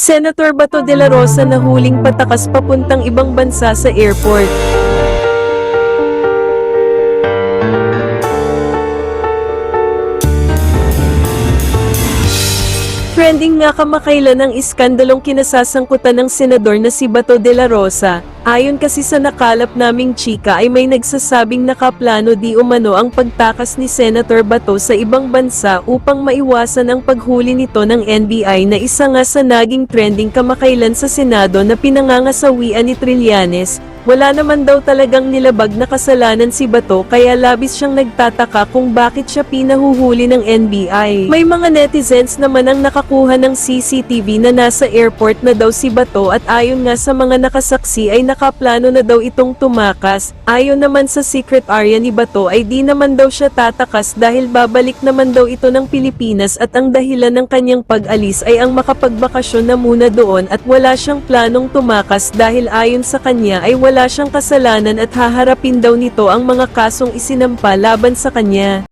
Senator Bato de la Rosa nahuling patakas papuntang ibang bansa sa airport. Trending nga kamakailan ang iskandalong kinasasangkutan ng senador na si Bato de la Rosa. Ayon kasi sa nakalap naming chika ay may nagsasabing nakaplano di umano ang pagtakas ni Senator Bato sa ibang bansa upang maiwasan ang paghuli nito ng NBI na isa nga sa naging trending kamakailan sa Senado na pinangangasawian ni Trillanes. Wala naman daw talagang nilabag na kasalanan si Bato kaya labis siyang nagtataka kung bakit siya pinahuhuli ng NBI. May mga netizens naman ang nakakuha ng CCTV na nasa airport na daw si Bato at ayon nga sa mga nakasaksi ay nakaplano na daw itong tumakas. Ayon naman sa secret area ni Bato ay di naman daw siya tatakas dahil babalik naman daw ito ng Pilipinas at ang dahilan ng kanyang pag-alis ay ang makapagbakasyon na muna doon at wala siyang planong tumakas dahil ayon sa kanya ay wala siyang kasalanan at haharapin daw nito ang mga kasong isinampa laban sa kanya.